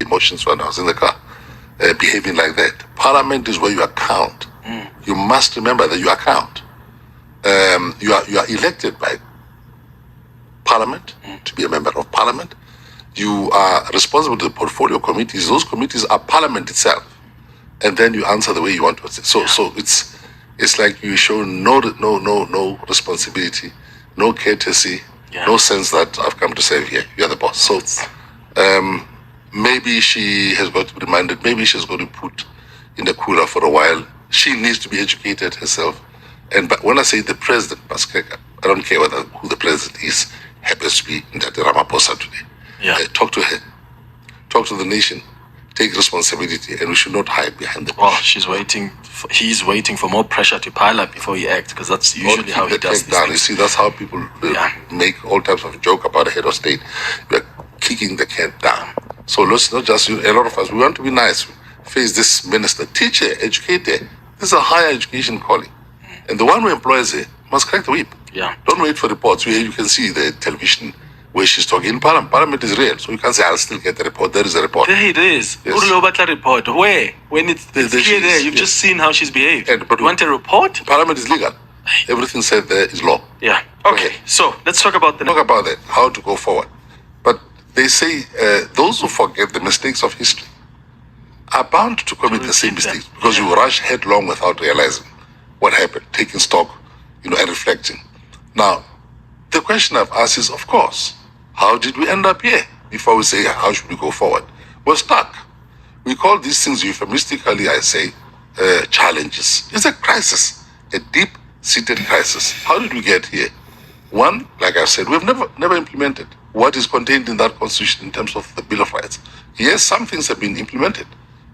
Emotions when I was in the car, behaving like that. Parliament is where you account. You must remember that you account. You are elected by Parliament to be a member of Parliament. You are responsible to the portfolio committees. Those committees are Parliament itself, and then you answer the way you want to answer. So it's like you show no responsibility, no courtesy, no sense that I've come to serve here. You're the boss. So maybe she has got to be reminded. Maybe she's going to put in the cooler for a while. She needs to be educated herself. But when I say the president, I don't care who the president is, happens to be Ndati Ramaphosa today. Talk to her. Talk to the nation. Take responsibility, and we should not hide behind the bush. Well, he's waiting for more pressure to pile up before he acts, because that's usually how he does these things. You see, that's how people make all types of joke about a head of state. We're kicking the cat down. So let's not just, a lot of us, we want to be nice. Face this minister, teach her, educate her. This is a higher education calling. And the one who employs her must crack the whip. Don't wait for reports. You can see the television where she's talking in Parliament. Parliament is real, so you can't say, I'll still get the report. There is a report. There it is. Yes. Report. Where? When it's clear there, you've just seen how she's behaved. But you want a report? Parliament is legal. Everything said there is law. Okay, so let's talk about that, how to go forward. But they say those who forget the mistakes of history are bound to commit the same mistakes, because you rush headlong without realizing what happened, taking stock, and reflecting. Now, the question I've asked is, of course, how did we end up here? Before we say, how should we go forward? We're stuck. We call these things euphemistically, I say, challenges. It's a crisis, a deep-seated crisis. How did we get here? One, like I said, we've never implemented what is contained in that constitution in terms of the Bill of Rights. Yes, some things have been implemented,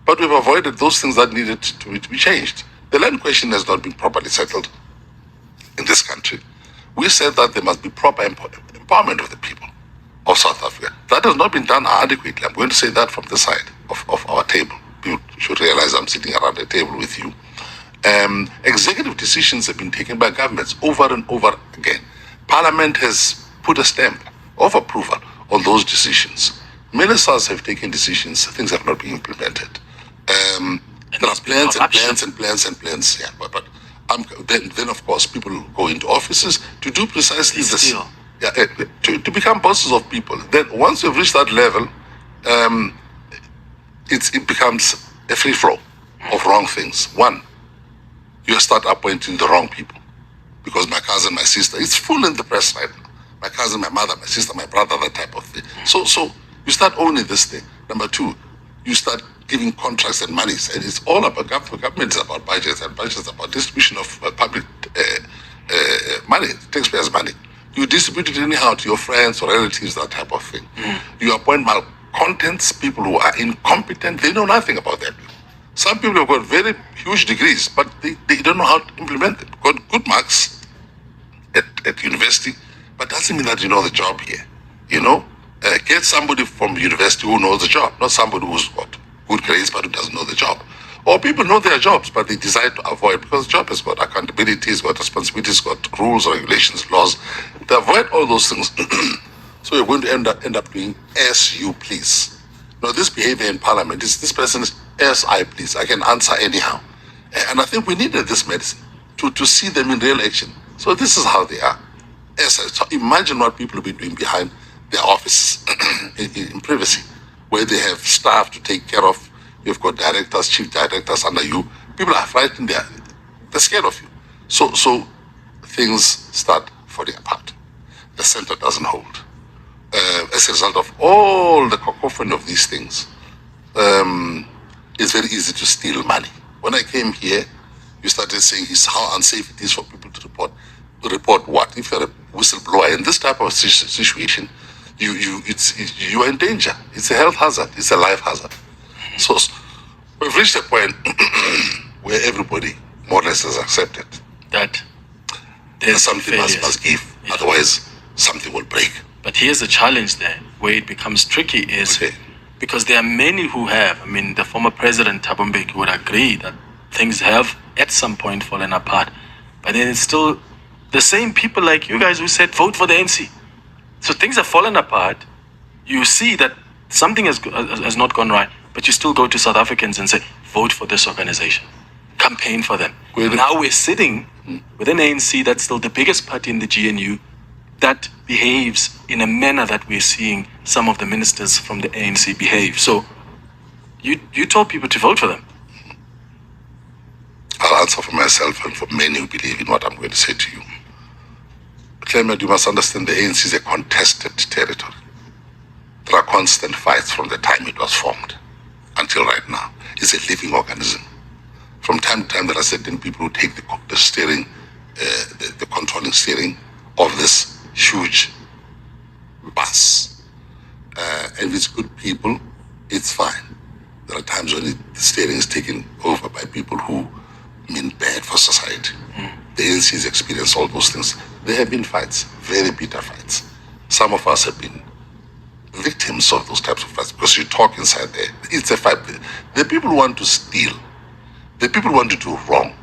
but we've avoided those things that needed to be changed. The land question has not been properly settled in this country. We said that there must be proper empowerment of the people of South Africa. That has not been done adequately. I'm going to say that from the side of our table. You should realize I'm sitting around the table with you. Executive decisions have been taken by governments over and over again. Parliament has put a stamp of approval on those decisions. Ministers have taken decisions, things have not been implemented. There are plans and plans and plans and plans. But then of course people go into offices to do precisely this. To become bosses of people. Then once you've reached that level, it becomes a free flow of wrong things. One, you start appointing the wrong people, because my cousin, my sister, it's full in the press right now. My cousin, my mother, my sister, my brother, that type of thing. So you start owning this thing. Number two, you start giving contracts and monies, and it's all about government is about budgets, and budgets about distribution of public money, taxpayers' money. You distribute it anyhow to your friends or relatives, that type of thing. You appoint malcontents, people who are incompetent. They know nothing about that. Some people have got very huge degrees, but they don't know how to implement them. Got good marks at university, but doesn't mean that you know the job here. Get somebody from university who knows the job, not somebody who's got good grades but who doesn't know the job. Or people know their jobs, but they decide to avoid, because the job has got accountability, it's got responsibilities, it's got rules, regulations, laws. To avoid all those things, so you're going to end up doing as you please. Now, this behavior in Parliament is, this person is as I please. I can answer anyhow. And I think we needed this medicine to see them in real action. So this is how they are. So imagine what people will be doing behind their offices in privacy, where they have staff to take care of. You've got directors, chief directors under you. People are frightened. They're scared of you. So things start falling apart. The center doesn't hold. As a result of all the cacophony of these things, it's very easy to steal money. When I came here, you started saying how unsafe it is for people to report. To report what? If you're a whistleblower in this type of situation, you are in danger. It's a health hazard. It's a life hazard. So we've reached a point where everybody more or less has accepted that there's something must give. Otherwise, something will break. But here's the challenge there, where it becomes tricky is because there are many who have. I mean, the former president, Thabo Mbeki, would agree that things have at some point fallen apart. But then it's still the same people like you guys who said vote for the ANC. So things have fallen apart. You see that something has not gone right, but you still go to South Africans and say, vote for this organization. Campaign for them. Now we're sitting with an ANC that's still the biggest party in the GNU that behaves in a manner that we're seeing some of the ministers from the ANC behave. So you told people to vote for them. I'll answer for myself and for many who believe in what I'm going to say to you. Clement, you must understand the ANC is a contested territory. There are constant fights from the time it was formed until right now. It's a living organism. From time to time, there are certain people who take the steering, the controlling steering of this huge bus. And if it's good people, it's fine. There are times when the steering is taken over by people who mean bad for society. The ANC has experienced all those things. There have been fights, very bitter fights. Some of us have been victims of those types of fights because you talk inside there. It's a fight. The people who want to steal, the people who want to do wrong,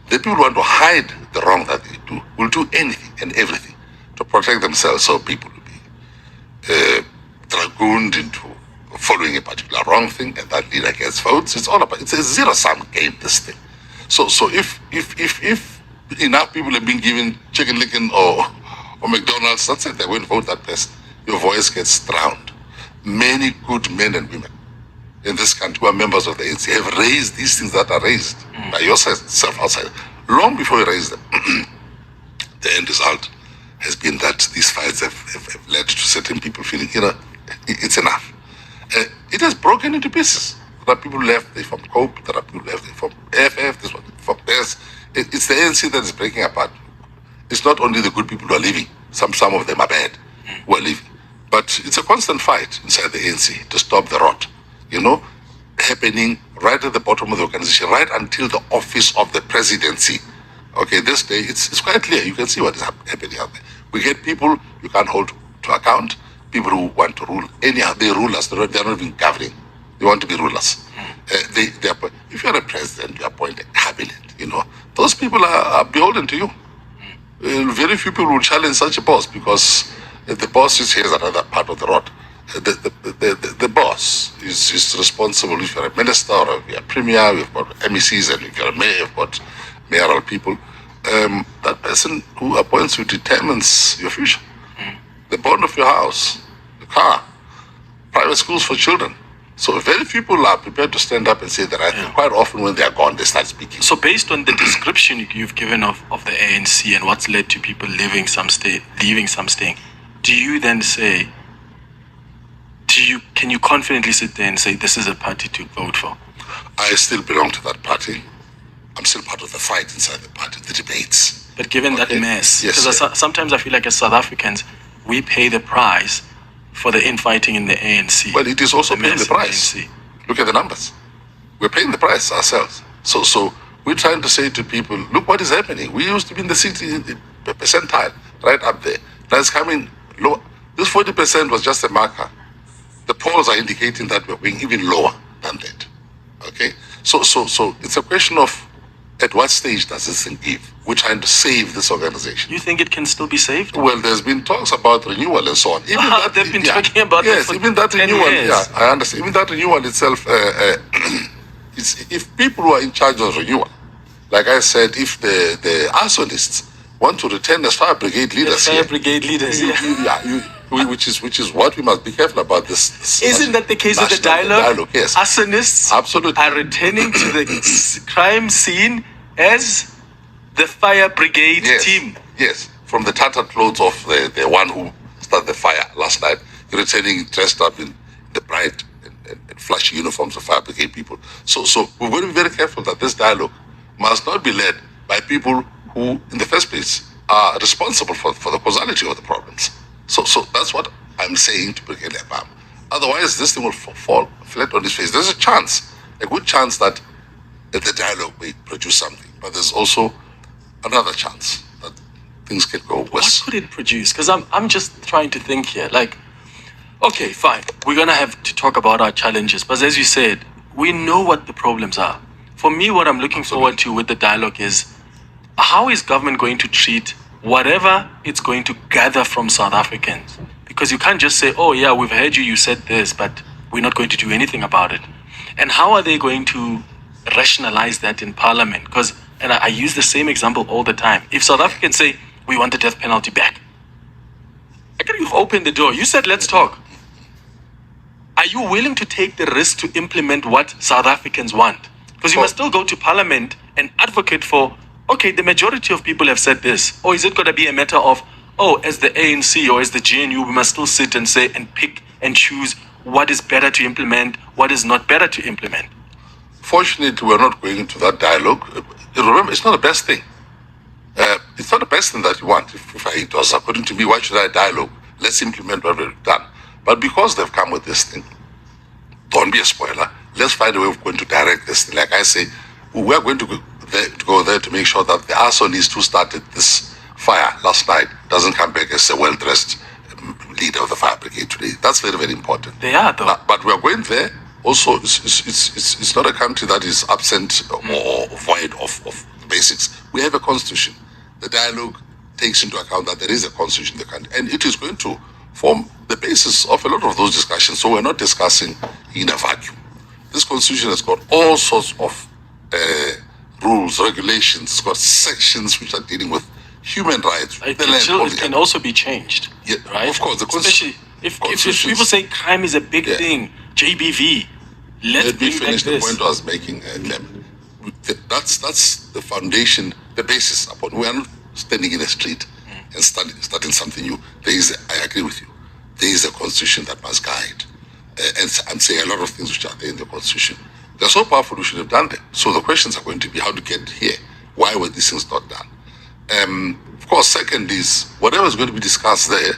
the people who want to hide the wrong that they do, will do anything and everything to protect themselves, so people will be dragooned into following a particular wrong thing, and that leader gets votes. It's all about, it's a zero-sum game, this thing. So if enough people have been given chicken licken or McDonald's, that's it, they won't vote that person. Your voice gets drowned. Many good men and women in this country who are members of the ANC have raised these things that are raised by yourself outside, long before you raise them. The end result has been that these fights have led to certain people feeling, it's enough. It has broken into pieces. There are people left, they from COPE, there are people left, they from FF, this one, from this. It's the ANC that is breaking apart. It's not only the good people who are leaving. Some of them are bad who are leaving. But it's a constant fight inside the ANC to stop the rot, happening right at the bottom of the organization, right until the office of the presidency. Okay, this day, it's quite clear. You can see what is happening out there. We get people you can't hold to account, people who want to rule. Anyhow, they rule us. They're not even governing. They want to be rulers. If you're a president, you appoint a cabinet, those people are beholden to you. Very few people will challenge such a boss because the boss is here as another part of the rod. The boss is responsible. If you're a minister or if you're a premier, we've got MECs, and if you're a mayor, you've got mayoral people. That person who appoints you determines your future. The bond of your house, the car, private schools for children. So very few people are prepared to stand up and say that. I think quite often when they are gone, they start speaking. So based on the description you've given of the ANC and what's led to people leaving some, staying, do you then say, can you confidently sit there and say this is a party to vote for? I still belong to that party. I'm still part of the fight inside the party, the debates. But given that mess, yes, because sometimes I feel like as South Africans, we pay the price for the infighting in the ANC. Well, it is also paying the price. Look at the numbers. We're paying the price ourselves. So we're trying to say to people, look what is happening. We used to be in the 60 percentile, right up there. Now it's coming low. This 40% was just a marker. The polls are indicating that we're going even lower than that. Okay? So it's a question of at what stage does this thing give? We're trying to save this organization. You think it can still be saved? Well, there's been talks about renewal and so on. Even that, they've been talking about yes, that for even that 10 renewal. years. Yeah, I understand. Even that renewal itself, if people who are in charge of renewal, like I said, if the arsonists want to return as fire brigade leaders, which is what we must be careful about. This isn't that the case with the dialogue? Yes, arsonists absolutely are returning to the crime scene as the fire brigade team. Yes, from the tattered clothes of the one who started the fire last night, returning dressed up in the bright and flashy uniforms of fire brigade people. So we're going to be very careful that this dialogue must not be led by people who, in the first place, are responsible for the causality of the problems. So that's what I'm saying to Brigadier Leapam. Otherwise, this thing will fall flat on its face. There's a good chance that the dialogue may produce something, but there's also another chance that things can go worse. What could it produce? Because I'm just trying to think here. Like, Okay, fine. We're gonna have to talk about our challenges, but as you said, we know what the problems are. For me, what I'm looking forward to with the dialogue is how is government going to treat whatever it's going to gather from South Africans? Because you can't just say, oh yeah, we've heard you, you said this, but we're not going to do anything about it. And how are they going to rationalize that in parliament? Because, and I use the same example all the time. If South Africans say, we want the death penalty back, again, you've opened the door. You said, let's talk. Are you willing to take the risk to implement what South Africans want? Because you must still go to parliament and advocate for, okay, the majority of people have said this. Or is it going to be a matter of, oh, as the ANC or as the GNU, we must still sit and say and pick and choose what is better to implement, what is not better to implement? Fortunately, we're not going into that dialogue. Remember, it's not the best thing. It's not the best thing that you want. If it was according to me, why should I dialogue? Let's implement what we've done. But because they've come with this thing, don't be a spoiler. Let's find a way of going to direct this thing. Like I say, we're going to go there to make sure that the arsonist who started this fire last night doesn't come back as a well-dressed leader of the fire brigade today. That's very, very important. They are, though. But we are going there. Also, it's not a country that is absent or void of the basics. We have a constitution. The dialogue takes into account that there is a constitution in the country, and it is going to form the basis of a lot of those discussions. So we're not discussing in a vacuum. This constitution has got all sorts of rules, regulations. It's got sections which are dealing with human rights. It can also be changed. Yeah, right? Of course. Especially if people say crime is a big thing, JBV. Let me finish the point I was making, Clem. That's the foundation, the basis upon. We are not standing in a street and starting something new. I agree with you. There is a constitution that must guide. And I'm saying a lot of things which are there in the constitution. They're so powerful, we should have done them. So the questions are going to be how to get here. Why were these things not done? Of course, second is whatever is going to be discussed there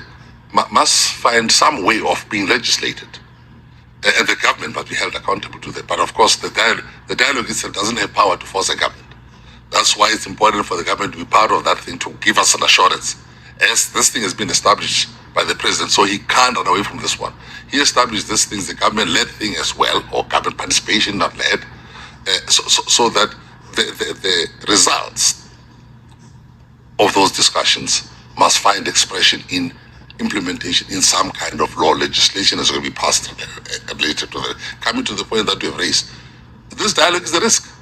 must find some way of being legislated. And the government must be held accountable to that. But of course, the dialogue itself doesn't have power to force a government. That's why it's important for the government to be part of that thing, to give us an assurance. As this thing has been established by the president, so he can't run away from this one. He established this thing, the government-led thing as well, or government participation, not led, so that the results of those discussions must find expression in implementation in some kind of law. Legislation is going to be passed later coming to the point that we have raised. This dialogue is a risk.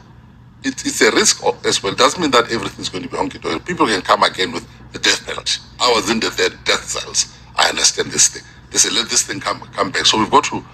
It's a risk as well. It doesn't mean that everything's going to be hunky-dory. People can come again with the death penalty. I was in the death cells. I understand this thing. They say, let this thing come back. So we've got to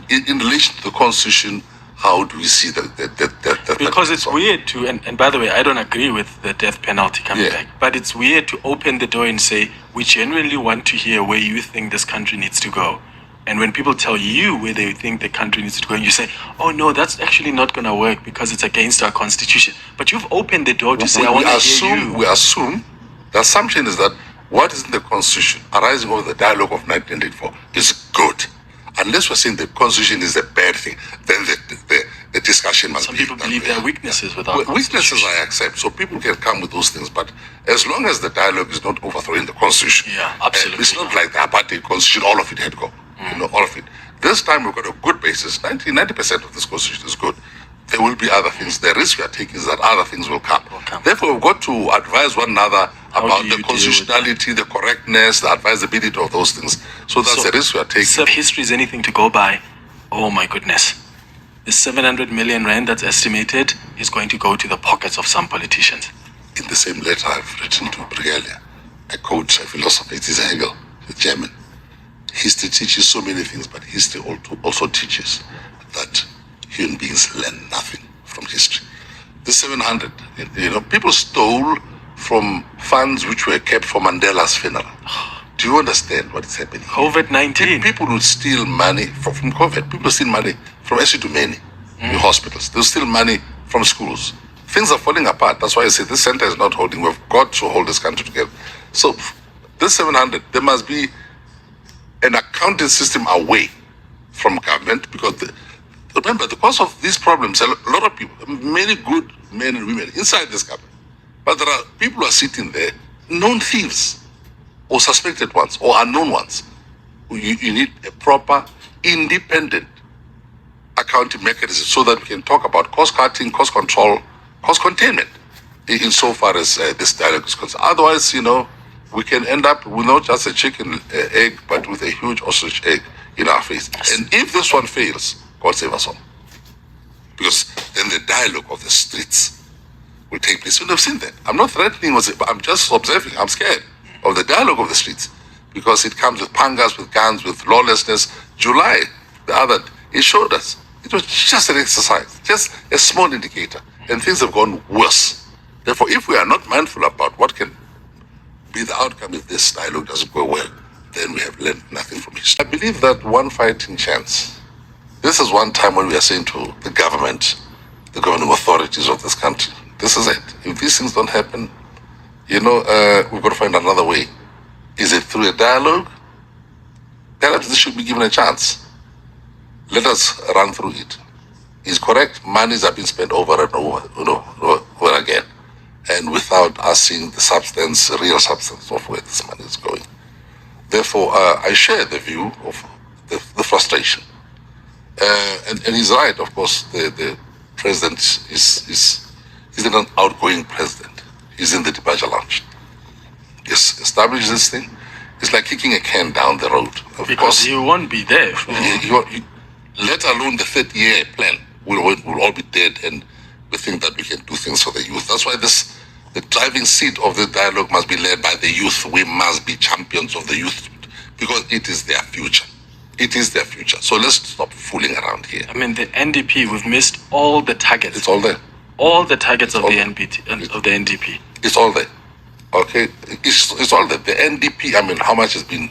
in relation to the Constitution, how do we see that? Because it's weird to, and by the way, I don't agree with the death penalty coming back, but it's weird to open the door and say, we genuinely want to hear where you think this country needs to go. And when people tell you where they think the country needs to go, and you say, oh no, that's actually not going to work because it's against our constitution. But you've opened the door to say, I want to hear you. We assume, the assumption is that what is in the constitution arising over the dialogue of 1984 is good. Unless we're saying the constitution is a bad thing, then the discussion must be. Some people believe there are weaknesses with our weaknesses I accept, so people can come with those things, but as long as the dialogue is not overthrowing the constitution, absolutely. It's not like the apartheid constitution, all of it had go. All of it. This time we've got a good basis. 90% of this constitution is good. There will be other things. The risk we are taking is that other things will come. Therefore, we've got to advise one another about the constitutionality, the correctness, the advisability of those things. So that's the risk we are taking. If history is anything to go by, oh my goodness. The 700 million rand that's estimated is going to go to the pockets of some politicians. In the same letter I've written to Brigelia, I quote a philosopher, it is Hegel, the German. History teaches so many things, but history also teaches that human beings learn nothing from history. The 700, people stole from funds which were kept for Mandela's funeral. Do you understand what is happening? COVID-19. People would steal money from COVID. People steal money from Esitumeni in hospitals. They steal money from schools. Things are falling apart. That's why I say this center is not holding. We've got to hold this country together. So this 700, there must be an accounting system away from government, because remember, because of these problems, a lot of people, many good men and women inside this government, but there are people who are sitting there, known thieves or suspected ones or unknown ones, You need a proper, independent accounting mechanism so that we can talk about cost cutting, cost control, cost containment insofar as this dialogue is concerned. Otherwise, we can end up with not just a chicken egg, but with a huge ostrich egg in our face. And if this one fails, God save us all. Because then the dialogue of the streets will take place. You have seen that. I'm not threatening, but I'm just observing. I'm scared of the dialogue of the streets because it comes with pangas, with guns, with lawlessness. July, it showed us. It was just an exercise, just a small indicator. And things have gone worse. Therefore, if we are not mindful about what can be the outcome if this dialogue doesn't go well, then we have learned nothing from history. I believe that one fighting chance. This is one time when we are saying to the government, the governing authorities of this country, this is it. If these things don't happen, we've got to find another way. Is it through a dialogue? Perhaps this should be given a chance. Let us run through it. It's correct. Monies have been spent over and over again, and without us seeing the substance, real substance of where this money is going. Therefore, I share the view of the frustration. And he's right, of course, the president is an outgoing president. He's in the departure lounge. He's established this thing. It's like kicking a can down the road. Of because course, he won't be there. Let alone the 30-year plan. We'll all be dead, and we think that we can do things for the youth. That's why the driving seat of the dialogue must be led by the youth. We must be champions of the youth because it is their future. It is their future. So let's stop fooling around here. I mean, the NDP, we've missed all the targets. It's all there. All the targets of the NDP. It's all there. Okay? It's all there. The NDP, I mean, how much has been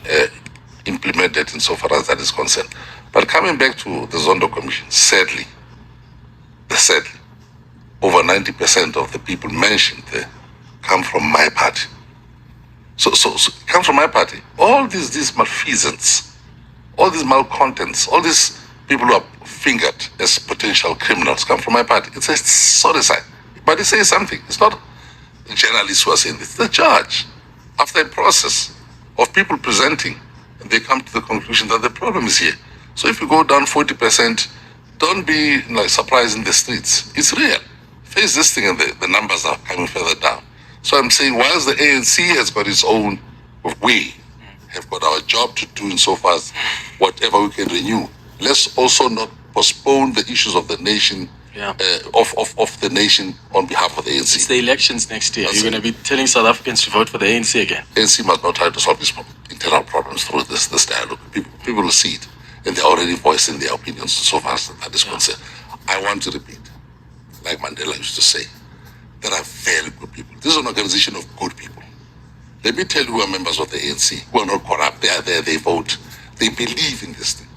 implemented insofar as that is concerned. But coming back to the Zondo Commission, sadly, over 90% of the people mentioned there come from my party. So come from my party. All these malfeasance, all these malcontents, all these people who are fingered as potential criminals come from my party. It's a sorry side. But it says something. It's not the journalists who are saying this. It's the judge. After a process of people presenting, and they come to the conclusion that the problem is here. So if you go down 40%, don't be surprised in the streets. It's real. Face this thing and the numbers are coming further down. So I'm saying, whilst the ANC has got its own, we have got our job to do insofar as whatever we can renew. Let's also not postpone the issues of the nation, of the nation on behalf of the ANC. It's the elections next year. You're going to be telling South Africans to vote for the ANC again. ANC must not try to solve these internal problems through this dialogue. People will see it, and they're already voicing their opinions so far as that is concerned. I want to repeat, like Mandela used to say, there are very good people. This is an organization of good people. Let me tell you who are members of the ANC, who are not corrupt. They are there, they vote. They believe in this thing.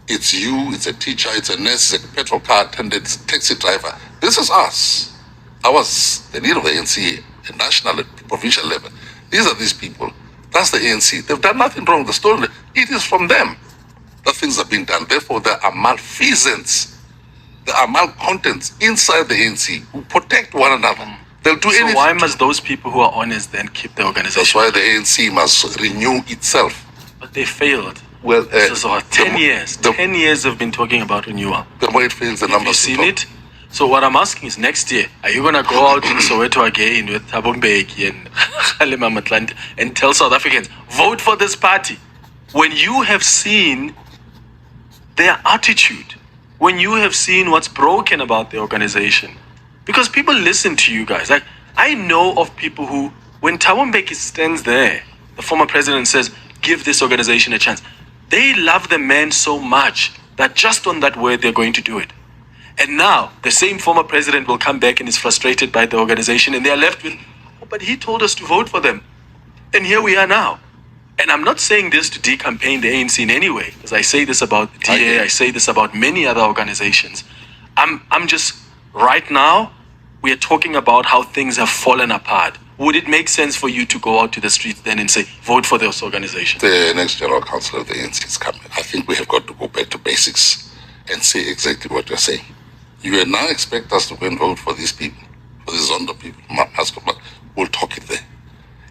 It's you, it's a teacher, it's a nurse, it's a petrol car attendant, it's a taxi driver. This is us. I was the leader of the ANC at national and provincial level. These are these people. That's the ANC. They've done nothing wrong. The story, it is from them that things are being done. Therefore, there are malfeasance. There are malcontents inside the ANC who protect one another. They'll do anything. So why must those people who are honest then keep the organization? That's why the ANC must renew itself. But they failed. Well, this is what, 10 years. 10 years have been talking about renewal. The more it fails, the numbers. Have you seen it? So what I'm asking is, next year, are you going to go out in Soweto again with Thabo Mbeki and Kgalema Motlanthe and tell South Africans, vote for this party? When you have seen their attitude, when you have seen what's broken about the organization, because people listen to you guys. Like, I know of people who, when Thabo Mbeki stands there, the former president says, give this organization a chance. They love the man so much that just on that word, they're going to do it. And now, the same former president will come back and is frustrated by the organization, and they're left with, oh, but he told us to vote for them. And here we are now. And I'm not saying this to decampaign the ANC in any way, because I say this about the DA, I say this about many other organizations. I'm just, right now, we are talking about how things have fallen apart. Would it make sense for you to go out to the streets then and say, vote for those organizations? The next General Council of the ANC is coming. I think we have got to go back to basics and say exactly what you're saying. You will now expect us to go and vote for these people, for these Zondo people. We'll talk it there.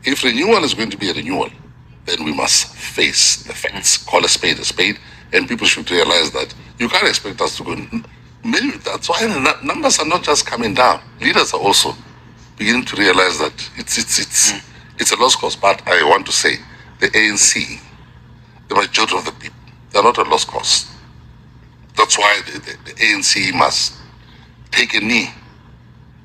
If renewal is going to be a renewal, then we must face the facts, call a spade, and people should realize that you can't expect us to go. Maybe that's why the numbers are not just coming down. Leaders are also beginning to realize that it's a lost cause. But I want to say, the ANC, the majority of the people, they're not a lost cause. That's why the ANC must take a knee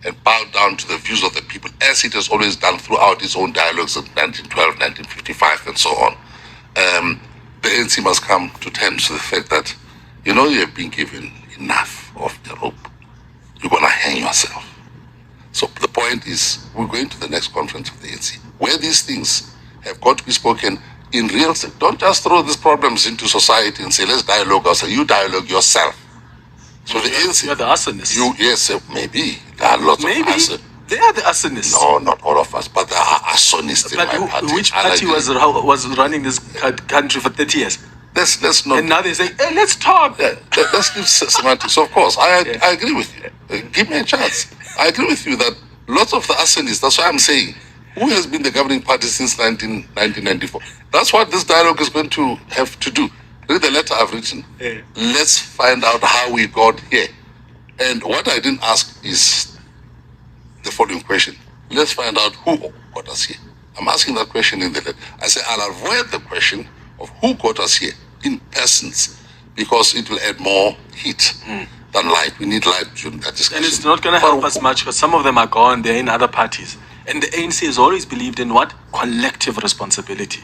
and bow down to the views of the people, as it has always done throughout its own dialogues in 1912, 1955, and so on. The ANC must come to terms with the fact that, you have been given enough of the rope. You're going to hang yourself. So the point is, we're going to the next conference of the ANC, where these things have got to be spoken in real sense. Don't just throw these problems into society and say, let's dialogue. Or say, you dialogue yourself. So the ANC... You're the arsonists. Yes, maybe. There are lots of us. They are the arsonists. No, not all of us, but there are arsonists in my party. Which party was running this country for 30 years? Let's not... And now they say, hey, let's talk. Let's leave semantics. Of course, I agree with you. Give me a chance. I agree with you that lots of the arsonists, that's why I'm saying, who has been the governing party since 1994? That's what this dialogue is going to have to do. Read the letter I've written. Yeah. Let's find out how we got here. And what I didn't ask is the following question. Let's find out who got us here. I'm asking that question in the letter. I say I'll avoid the question of who got us here in persons, because it will add more heat than light. We need light during that discussion. And it's not going to help us much, because some of them are gone. They're in other parties. And the ANC has always believed in what? Collective responsibility.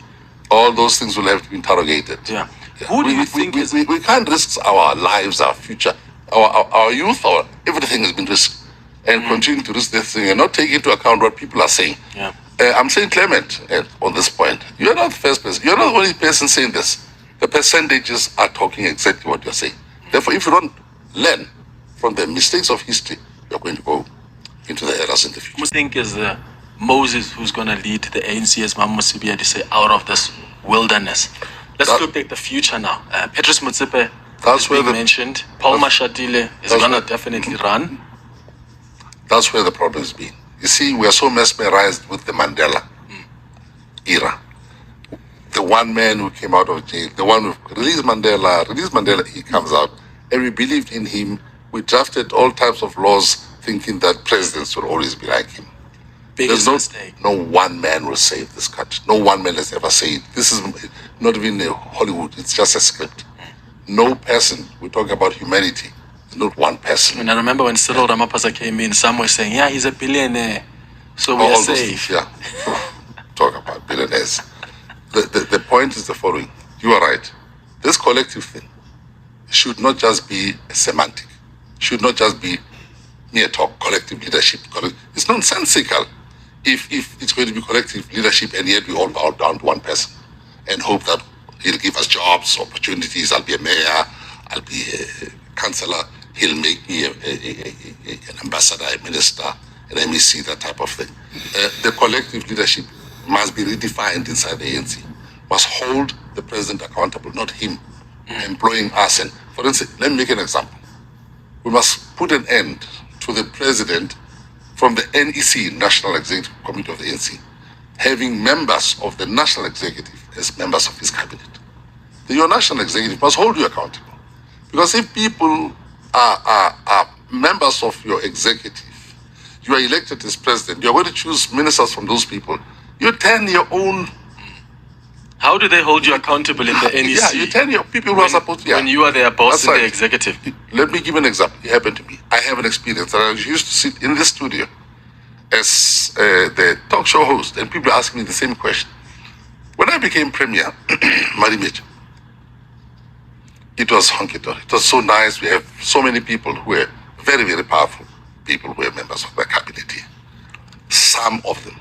All those things will have to be interrogated. Yeah. Who do you think is... We can't risk our lives, our future, our youth, everything has been risked. And continue to risk this thing and not take into account what people are saying. Yeah. I'm saying, Clement, on this point, you're not the first person. You're not the only person saying this. The percentages are talking exactly what you're saying. Therefore, if you don't learn from the mistakes of history, you're going to go into the errors in the future. I think is Moses who's going to lead the ANC, as Mama Musibia to say, out of this wilderness. Let's look at the future now. Petrus Motsepe has been mentioned. Paul Mashatile is going to definitely run. That's where the problem has been. You see, we are so mesmerized with the Mandela era. The one man who came out of jail, the one who released Mandela, he comes out. And we believed in him. We drafted all types of laws thinking that presidents will always be like him. Biggest mistake. No one man will save this country. No one man has ever said. This is not even Hollywood. It's just a script. No person, we talk about humanity, not one person. I mean, I remember when Cyril Ramaphosa came in, some were saying, yeah, he's a billionaire, so we are safe. Yeah, talk about billionaires. The point is the following. You are right. This collective thing should not just be a semantic, should not just be mere talk, collective leadership. It's nonsensical if it's going to be collective leadership and yet we all bow down to one person and hope that he'll give us jobs, opportunities. I'll be a mayor, I'll be a councillor, he'll make me an ambassador, a minister, an MEC, that type of thing. The collective leadership must be redefined inside the ANC, must hold the president accountable, not him employing us. And for instance, let me make an example. We must put an end to the president from the NEC, National Executive Committee of the ANC, having members of the National Executive as members of his cabinet. Your National Executive must hold you accountable. Because if people are members of your executive, you are elected as president, you're going to choose ministers from those people. You turn your own... How do they hold you accountable in the NEC? Yeah, you turn your people who are supposed to... When you are their boss in the executive. Let me give an example. It happened to me. I have an experience that I used to sit in the studio as the talk show host, and people ask me the same question. When I became premier, Marimecha, it was honky-dory. It was so nice. We have so many people who were very, very powerful people who were members of the cabinet here. Some of them,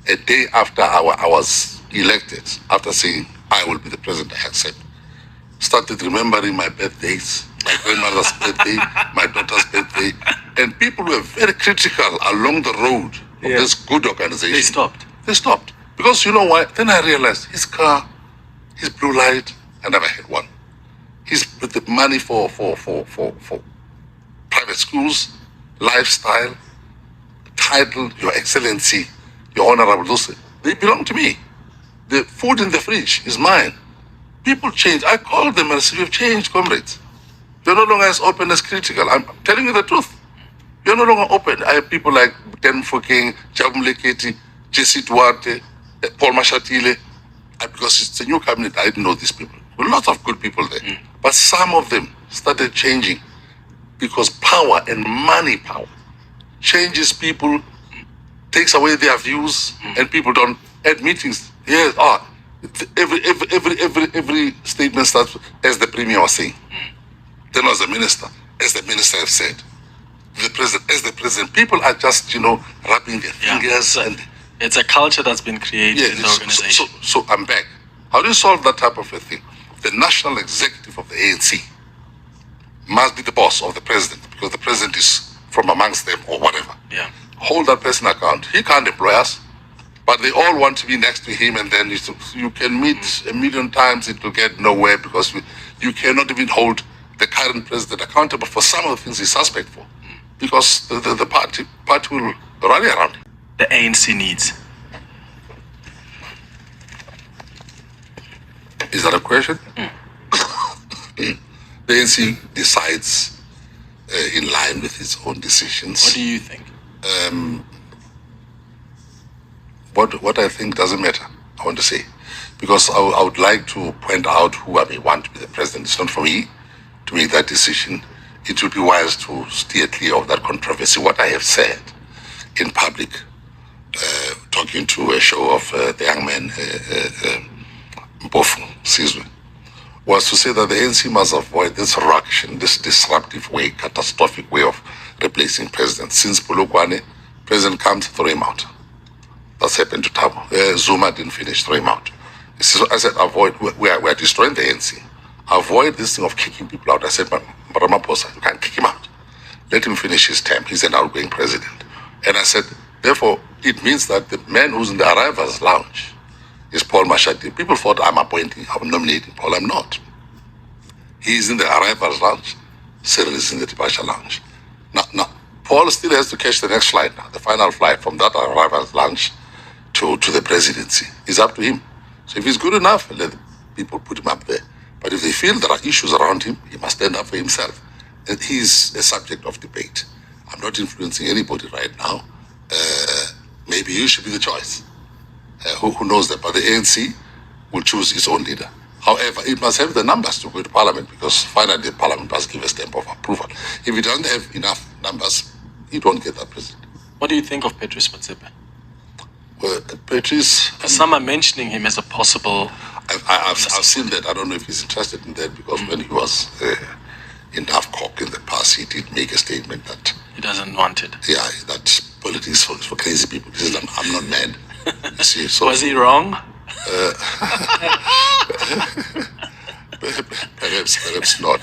a day after I was elected, after saying I will be the president, I accept, started remembering my birthdays, my grandmother's birthday, my daughter's birthday, and people were very critical along the road of this good organization. They stopped. Because you know why? Then I realized his car, his blue light, I never had one. He's put the money for private schools, lifestyle, title, Your Excellency, Your Honorable, those, they belong to me. The food in the fridge is mine. People change. I called them and said, "You've changed, comrades. You're no longer as open as critical." I'm telling you the truth. You're no longer open. I have people like Den Fokeng, Jabum Leketi, Jesse Duarte, Paul Mashatile. Because it's a new cabinet, I didn't know these people. A lot of good people there. But some of them started changing because power and money power changes people, takes away their views, and people don't at meetings. Yes, every statement starts as the premier was saying. Then was the minister, as the minister have said. The president, as the president. People are just, rubbing their fingers and it's a culture that's been created in the organization. So I'm back. How do you solve that type of a thing? The national executive of the ANC must be the boss of the president because the president is from amongst them or whatever. Yeah. Hold that person account. He can't employ us, but they all want to be next to him, and then you can meet a million times, it will get nowhere because you cannot even hold the current president accountable for some of the things he's suspect for because the party will rally around him. The ANC needs. Is that a question? The ANC decides in line with its own decisions. What do you think? What I think doesn't matter, I want to say. Because I would like to point out who I may want to be the president. It's not for me to make that decision. It would be wise to steer clear of that controversy. What I have said in public, talking to a show of the young man, Mpofu Sizwe, was to say that the ANC must avoid this ruction, this disruptive way, catastrophic way of replacing presidents. Since Polokwane, president comes, throw him out. That's happened to Thabo. Zuma didn't finish, throw him out. So I said, avoid, we are destroying the ANC. Avoid this thing of kicking people out. I said, Ramaphosa, you can't kick him out. Let him finish his term. He's an outgoing president. And I said, therefore, it means that the man who's in the arrivals lounge is Paul Mashati. People thought I'm nominating Paul. I'm not. He's in the arrivals lounge. Cyril is in the departure lounge. Now, Paul still has to catch the next flight now, the final flight from that arrivals lounge to the presidency. It's up to him. So if he's good enough, let the people put him up there. But if they feel there are issues around him, he must stand up for himself. And he's a subject of debate. I'm not influencing anybody right now. Maybe you should be the choice. Who knows that? But the ANC will choose its own leader. However, it must have the numbers to go to Parliament because finally the Parliament must give a stamp of approval. If it doesn't have enough numbers, it won't get that president. What do you think of Patrice Motsepe? Well, Patrice... Some are mentioning him as a possible... I've seen that. I don't know if he's interested in that because when he was in NAFCOC in the past, he did make a statement that... He doesn't want it. Yeah, that politics is for crazy people. He says, I'm not mad. You see, so, was he wrong? Perhaps not.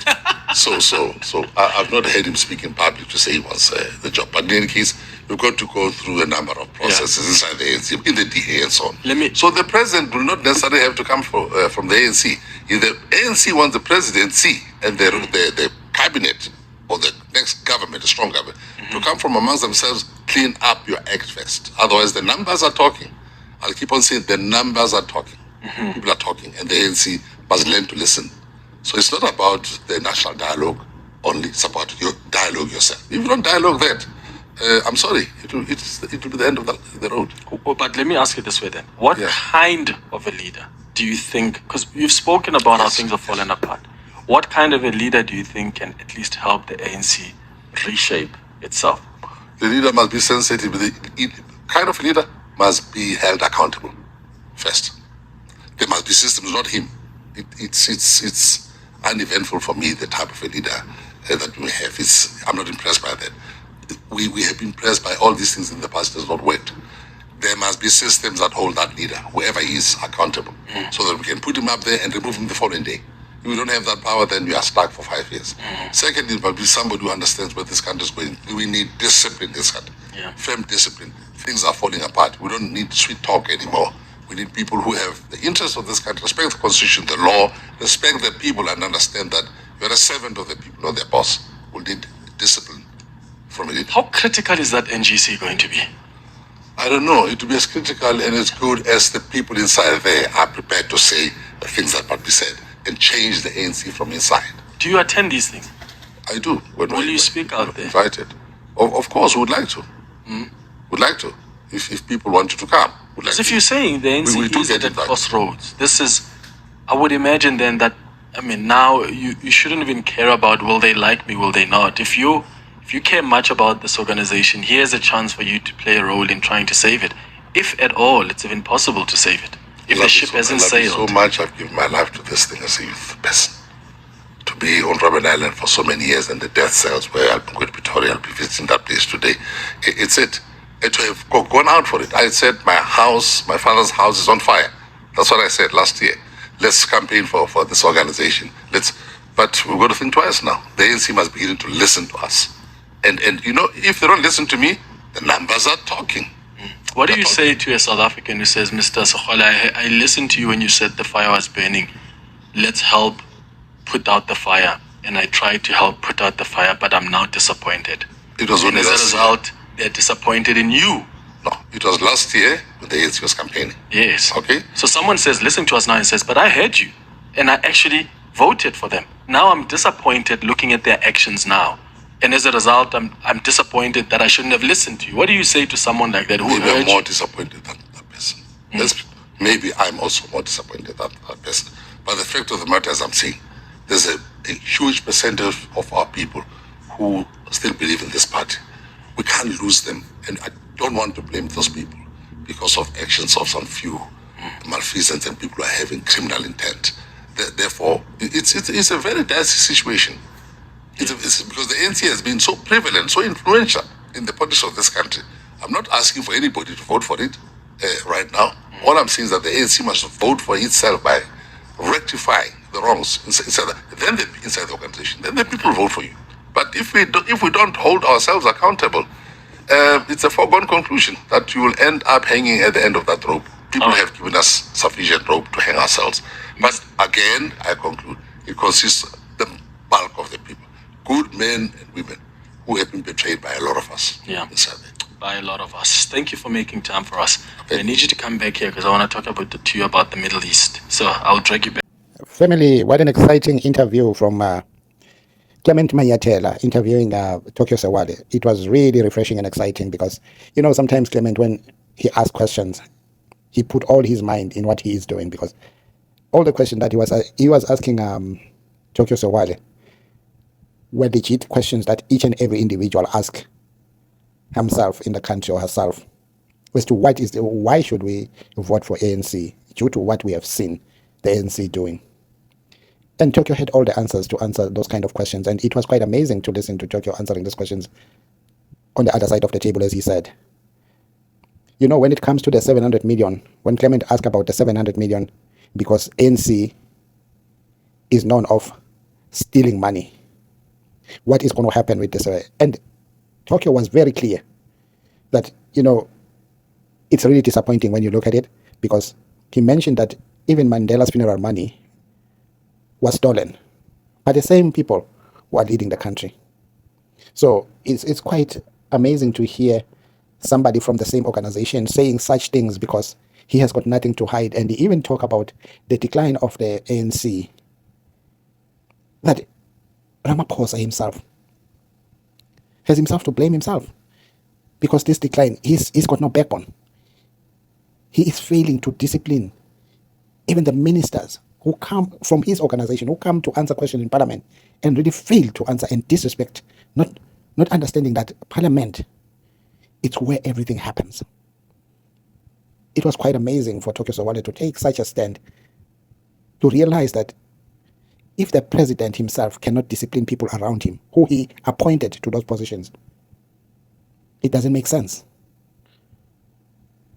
So I've not heard him speak in public to say he was the job. But in any case, you've got to go through a number of processes inside the ANC, in the DA and so on. So the president will not necessarily have to come from the ANC. If the ANC wants the presidency and the cabinet or the next government, a strong government, to come from amongst themselves, clean up your act first. Otherwise, the numbers are talking. I'll keep on saying the numbers are talking. People are talking, and the ANC must learn to listen. So it's not about the national dialogue only, it's about your dialogue yourself. If you don't dialogue that, I'm sorry, it will be the end of the road. But let me ask you this way then. What kind of a leader do you think, because you've spoken about how things have fallen apart, what kind of a leader do you think can at least help the ANC reshape itself? The leader must be sensitive. The kind of leader must be held accountable first. There must be systems, not him. It's uneventful for me, the type of a leader that we have. I'm not impressed by that. We have been impressed by all these things in the past. It has not worked. There must be systems that hold that leader, whoever he is, accountable, so that we can put him up there and remove him the following day. If we don't have that power, then we are stuck for 5 years. Secondly, it must be somebody who understands where this country is going. We need discipline in this country, firm discipline. Things are falling apart. We don't need sweet talk anymore. We need people who have the interest of this country, respect the constitution, the law, respect the people, and understand that you're a servant of the people, not their boss. We need discipline from it. How critical is that NGC going to be? I don't know. It will be as critical and as good as the people inside there are prepared to say the things that must be said and change the ANC from inside. Do you attend these things? I do. Will you speak out there? Invited. Of course, we would like to. Would like to. If people wanted to come. Would like Because if to. you're saying the NC is at a crossroads, this is, I would imagine then that, I mean, now you shouldn't even care about will they like me, will they not. If you care much about this organization, here's a chance for you to play a role in trying to save it. If at all, it's even possible to save it. If the ship hasn't sailed. I love it so much. I've given my life to this thing as a youth person. To be on Robben Island for so many years and the death cells where I'll be going to Pretoria, I'll be visiting that place today. It's it. And to have gone out for it. I said my house, my father's house is on fire. That's what I said last year. Let's campaign for this organization. But we've got to think twice now. The ANC must begin to listen to us. And you know, if they don't listen to me, the numbers are talking. What do you say to a South African who says, Mr. Sokhola, I listened to you when you said the fire was burning. Let's help put out the fire. And I tried to help put out the fire, but I'm now disappointed. It was only as a result, they're disappointed in you. No, it was last year when the ANC was campaigning. Yes. Okay. So someone says, listen to us now and says, but I heard you. And I actually voted for them. Now I'm disappointed looking at their actions now. And as a result, I'm disappointed that I shouldn't have listened to you. What do you say to someone like that who maybe heard I'm more you? disappointed than that person. Maybe I'm also more disappointed than that person. But the fact of the matter is, I'm saying there's a huge percentage of our people who still believe in this party. We can't lose them. And I don't want to blame those people because of actions of some few malfeasance and people who are having criminal intent. Therefore, it's a very dicey situation. It's because the ANC has been so prevalent, so influential in the politics of this country. I'm not asking for anybody to vote for it right now. All I'm saying is that the ANC must vote for itself by rectifying the wrongs inside the organization. Then the people vote for you. But if we don't hold ourselves accountable, it's a foregone conclusion that you will end up hanging at the end of that rope. People have given us sufficient rope to hang ourselves. But again, I conclude, it consists of the bulk of the people, good men and women, who have been betrayed by a lot of us. Yeah. Inside there. By a lot of us. Thank you for making time for us. I need you to come back here because I want to talk to you about the Middle East. So I'll drag you back. Family, what an exciting interview from Clement Mayatela interviewing Tokyo Sewale. It was really refreshing and exciting because, you know, sometimes Clement, when he asks questions, he put all his mind in what he is doing, because all the questions that he was asking Tokyo Sewale were legit questions that each and every individual ask himself in the country or herself as to why should we vote for ANC due to what we have seen the ANC doing. And Tokyo had all the answers to answer those kind of questions, and it was quite amazing to listen to Tokyo answering those questions on the other side of the table, as he said. You know, when it comes to the 700 million, when Clement asked about the 700 million, because ANC is known of stealing money, what is going to happen with this? And Tokyo was very clear that, you know, it's really disappointing when you look at it, because he mentioned that even Mandela's funeral money was stolen by the same people who are leading the country. So it's quite amazing to hear somebody from the same organization saying such things, because he has got nothing to hide. And he even talk about the decline of the ANC, that Ramaphosa himself has himself to blame himself, because this decline, he's got no backbone. He is failing to discipline even the ministers who come from his organization, who come to answer questions in parliament and really fail to answer and disrespect, not understanding that parliament, it's where everything happens. It was quite amazing for Tokyo Sewale to take such a stand, to realize that if the president himself cannot discipline people around him, who he appointed to those positions, it doesn't make sense.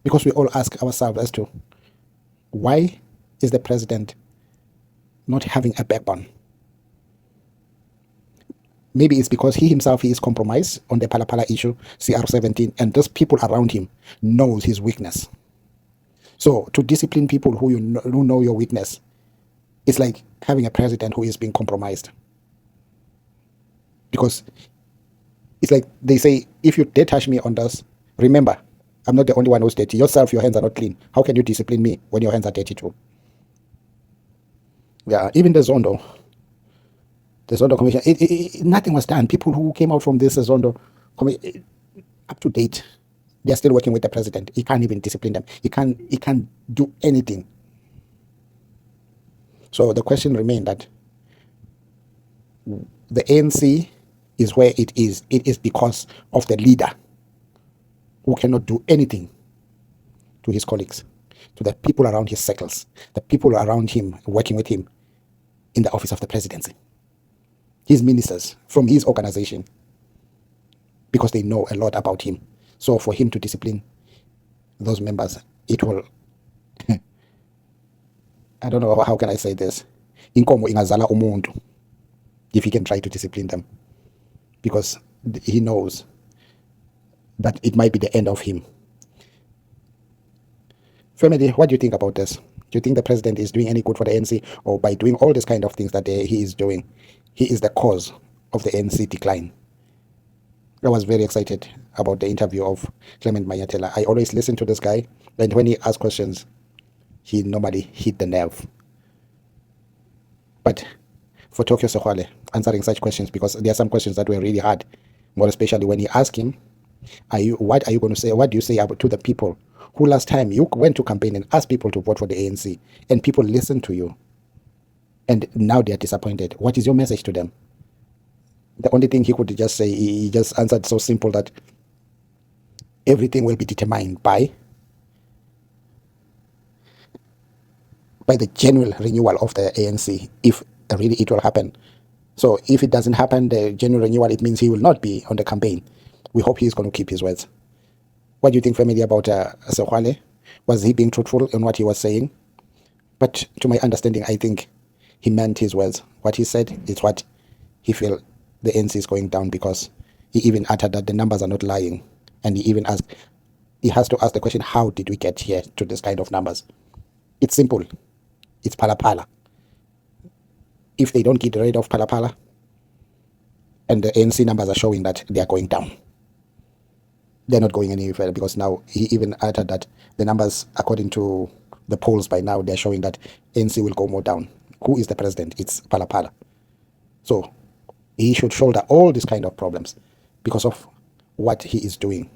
Because we all ask ourselves as to why is the president not having a backbone? Maybe it's because he himself is compromised on the Pala issue, CR17, and those people around him knows his weakness. So to discipline people who know your weakness, it's like having a president who is being compromised. Because it's like they say, if you detach me on this, remember, I'm not the only one who's dirty. Yourself, your hands are not clean. How can you discipline me when your hands are dirty too? Yeah, even the Zondo Commission, nothing was done. People who came out from this Zondo Commission, up to date, they're still working with the president. He can't even discipline them. He can't do anything. So the question remains that the ANC is where it is. It is because of the leader who cannot do anything to his colleagues, to the people around his circles, the people around him working with him in the office of the presidency, his ministers from his organization, because they know a lot about him. So for him to discipline those members, it will, I don't know, how can I say this? Inkomo ingazala umuntu if he can try to discipline them, because he knows that it might be the end of him. Family, what do you think about this? Do you think the president is doing any good for the ANC, or by doing all these kind of things that he is doing, he is the cause of the ANC decline? I was very excited about the interview of Clement Mayatela. I always listen to this guy, and when he asks questions, he normally hit the nerve. But for Tokyo Sehwale, answering such questions, because there are some questions that were really hard, more especially when he asked him, what are you going to say? What do you say to the people who last time you went to campaign and asked people to vote for the ANC, and people listened to you, and now they are disappointed? What is your message to them? The only thing he could just say, he just answered so simple that everything will be determined by the general renewal of the ANC, if really it will happen. So if it doesn't happen, the general renewal, it means he will not be on the campaign. We hope he's going to keep his words. What do you think, family, about Sehwale? Was he being truthful in what he was saying? But to my understanding, I think he meant his words. What he said is what he feel the ANC is going down, because he even uttered that the numbers are not lying. And he even asked, he has to ask the question, how did we get here to this kind of numbers? It's simple. It's pala. If they don't get rid of pala, and the ANC numbers are showing that they are going down, they're not going any further, because now he even uttered that the numbers, according to the polls by now, they're showing that ANC will go more down. Who is the president? It's pala. So he should shoulder all these kind of problems because of what he is doing.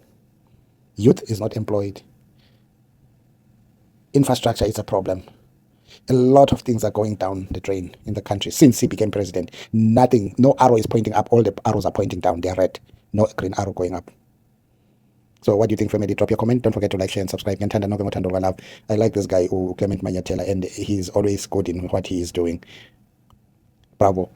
Youth is not employed. Infrastructure is a problem. A lot of things are going down the drain in the country since he became president. Nothing, no arrow is pointing up. All the arrows are pointing down. They're red. No green arrow going up. So what do you think, family? Drop your comment. Don't forget to like, share, and subscribe. I like this guy, Clement Mayatela, and he's always good in what he is doing. Bravo.